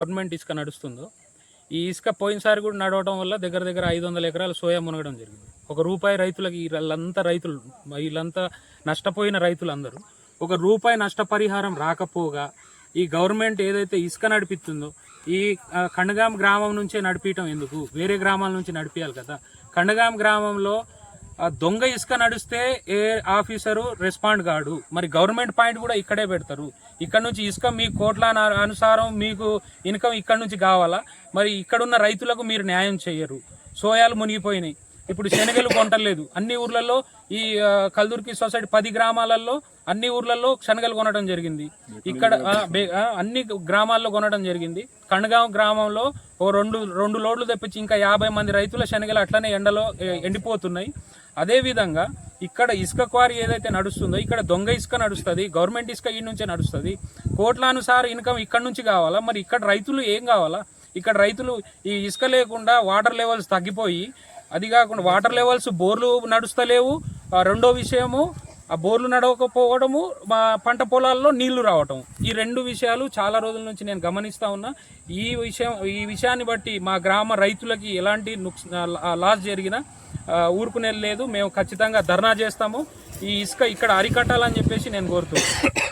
Government ఇసుక నడుస్తుందో ఈ ఇసుక పోయినసారి కూడా నడవడం వల్ల దగ్గర దగ్గర 500 ఎకరాలు సోయా మునగడం జరిగింది. ₹1 రైతులకి వీళ్ళంతా నష్టపోయిన రైతులందరూ ₹1 నష్టపరిహారం రాకపోగా ఈ గవర్నమెంట్ ఏదైతే ఇసుక నడిపిస్తుందో ఈ కండగాం గ్రామం నుంచే నడిపించడం ఎందుకు? వేరే గ్రామాల నుంచి నడిపించాలి కదా. కండగాం గ్రామంలో దొంగ ఇసుక నడిస్తే ఏ ఆఫీసరు రెస్పాండ్ కాడు. మరి గవర్నమెంట్ పాయింట్ కూడా ఇక్కడే పెడతారు. ఇక్కడ నుంచి ఇసుక మీ కోట్ల అనుసారం మీకు ఇన్కమ్ ఇక్కడ నుంచి కావాలా? మరి ఇక్కడున్న రైతులకు మీరు న్యాయం చేయరు. సోయాలు మునిగిపోయినాయి, ఇప్పుడు శనగలు కొంటలేదు. అన్ని ఊర్లలో ఈ కల్దుర్కి సొసైటీ 10 గ్రామాలలో అన్ని ఊర్లలో శనగలు కొనడం జరిగింది. ఇక్కడ అన్ని గ్రామాల్లో కొనడం జరిగింది. కండగాం గ్రామంలో రెండు లోడ్లు తెప్పించి ఇంకా 50 మంది రైతుల శనగలు అట్లనే ఎండలో ఎండిపోతున్నాయి. అదేవిధంగా ఇక్కడ ఇసుక క్వారీ ఏదైతే నడుస్తుందో ఇక్కడ దొంగ ఇసుక నడుస్తుంది, గవర్నమెంట్ ఇసుక ఈ నుంచే నడుస్తుంది. కోట్లానుసార ఇన్కమ్ ఇక్కడ నుంచి కావాలా? మరి ఇక్కడ రైతులు ఏం కావాలా? ఇక్కడ రైతులు ఈ ఇసుక లేకుండా వాటర్ లెవెల్స్ తగ్గిపోయి, అది కాకుండా వాటర్ లెవెల్స్ బోర్లు నడుస్తలేవు. రెండో విషయము ఆ బోర్లు నడవకపోవడము, మా పంట పొలాల్లో నీళ్లు రావటం. ఈ 2 విషయాలు చాలా రోజుల నుంచి నేను గమనిస్తూ ఉన్నా. ఈ విషయాన్ని బట్టి మా గ్రామ రైతులకి ఎలాంటి లాస్ జరిగినా ఊరుకునే లేదు. మేము ఖచ్చితంగా ధర్నా చేస్తాము. ఈ ఇసుక ఇక్కడ అరికట్టాలని చెప్పేసి నేను కోరుతున్నాను.